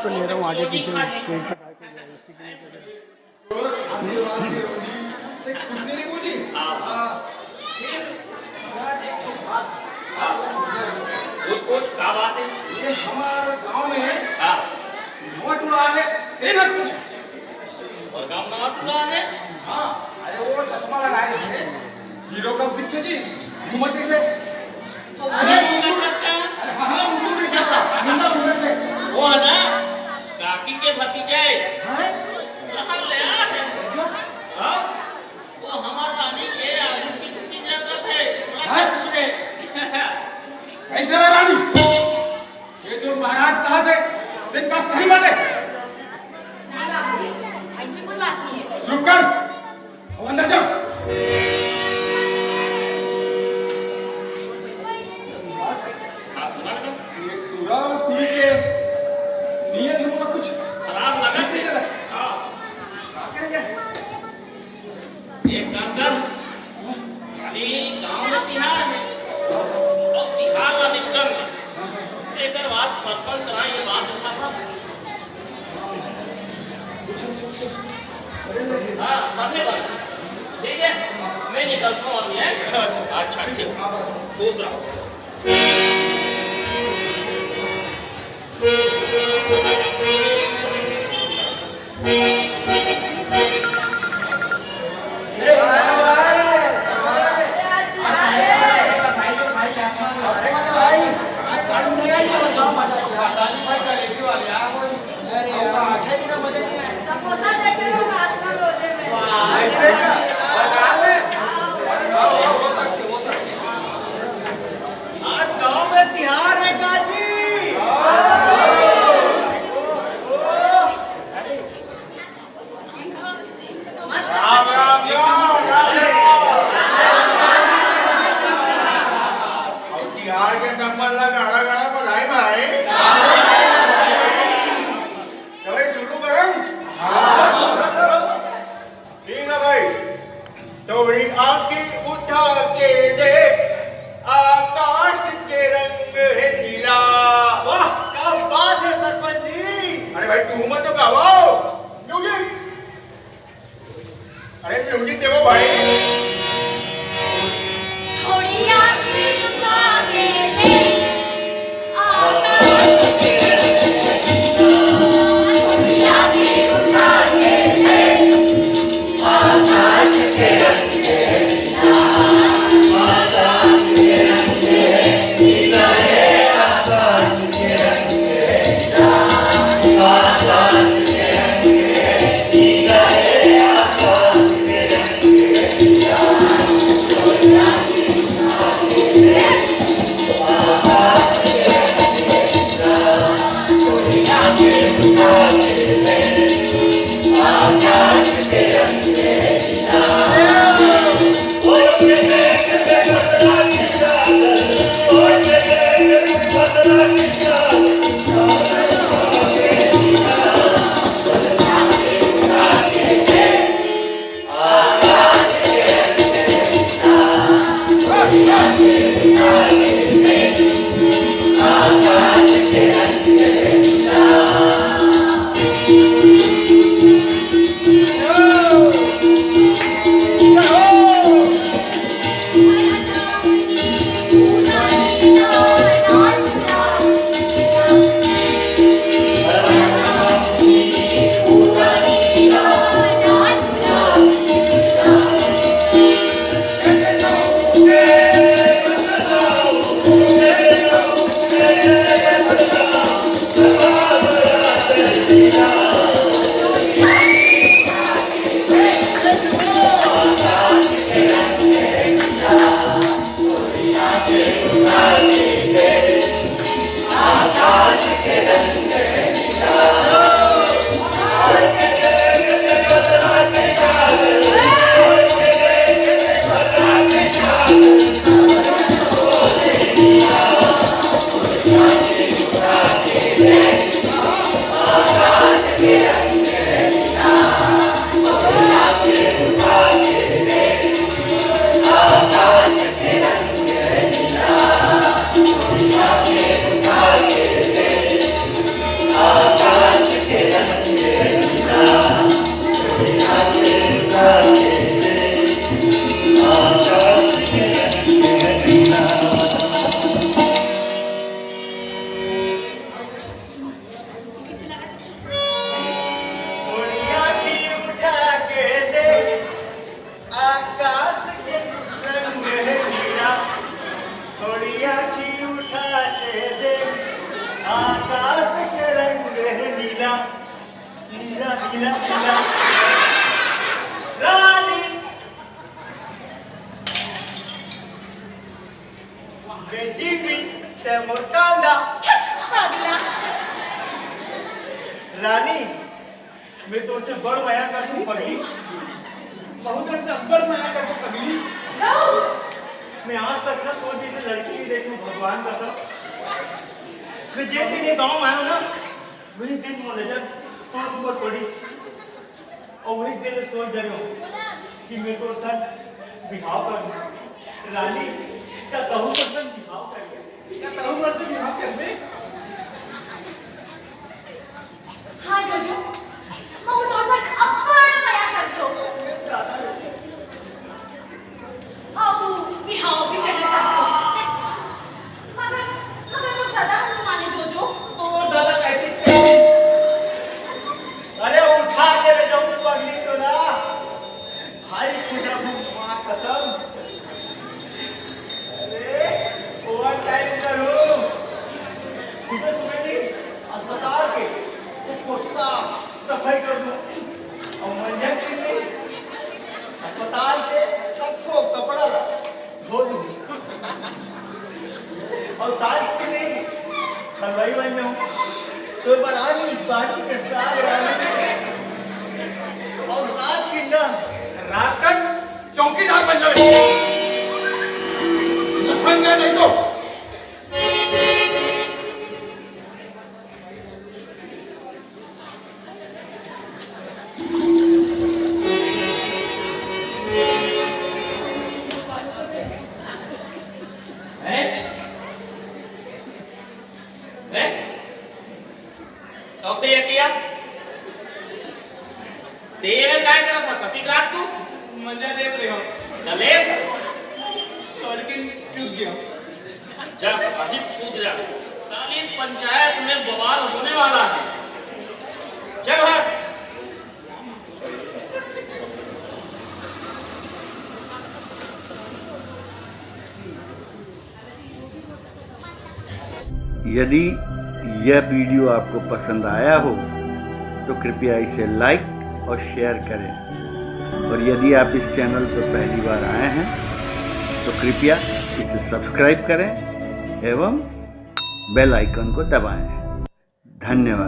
तो ले रहा हूँ आगे पीछे स्टेज पे ये हमारे गांव में नोट उड़ा है और गांव में नोट उड़ा है। हाँ अरे वो चश्मा लगाए थे हीरो का दिखे जी घूमते थे अरे हाँ मुंडा मुंडा वो है ना काकी के भतीजे शहर ले आया है। हाँ वो हमारे रानी के आलू की छुट्टी जरूरत है तुझे कैसे रानी ये जो महाराज कहा थे दिन का सही बात है। ऐसी कोई बात नहीं है। चुप कर अब अंदर जाओ। ये पूरा पी के नियत हमको कुछ खराब लगा थे। हाँ एक काम कर अभी गांव में तिहार है और तिहार का निकल एक बात सरपंच करा ये बात हाँ धन्यवाद ठीक है मैं निकलता हूँ अभी। अच्छा ठीक दूसरा समोसा देखे हो नाश्ता लोटे में। ऐसे का बाजार में हो सकते आज गांव में बेजीबी ते मुर्कांडा पागला रानी मैं तो से बड़ माया कर तू पगली बहुत से बड़ माया कर तू पगली मैं आज तक ना सोच जैसे लड़की भी देखूं भगवान का सब मैं जिस दिन ये गाँव आया हूँ ना वही दिन मुझे जब तो ऊपर पड़ी और वही दिन में सोच रही हूँ कि मेरे को सर बिहाव कर रानी क्या कहूँ पर बिहाव कर क्या कहूँ पर बिहाव कर दे हाँ जोजो मैं तो सर अक्कड़ माया करतो अब बिहाव भी करना चाहता हूँ मगर वो दादा हम माने जोजो तो दादा कैसे अरे उठा के मैं जाऊँ पगली तो ना भाई पूरा माँ कसम अरे ओवर टाइम करो सुबह सुबह नहीं अस्पताल के सबको साफ सफाई कर दूं और मंजन के लिए अस्पताल के सबको कपड़ा धो दूं और सांझ के लिए हलवाई बन जाऊं तो बरानी बाकी के साथ और रात की ना रात तक चौकीदार बन जाए लखन गए नहीं तो तेरे काय करत था सती रात तू मजा देख रहे हो दलेस लेकिन चूक गया जब अधिक सूझ जा कालीन पंचायत में बवाल होने वाला है चल हट यदि यह वीडियो आपको पसंद आया हो तो कृपया इसे लाइक और शेयर करें और यदि आप इस चैनल पर पहली बार आए हैं तो कृपया इसे सब्सक्राइब करें एवं बेल आइकन को दबाएं। धन्यवाद।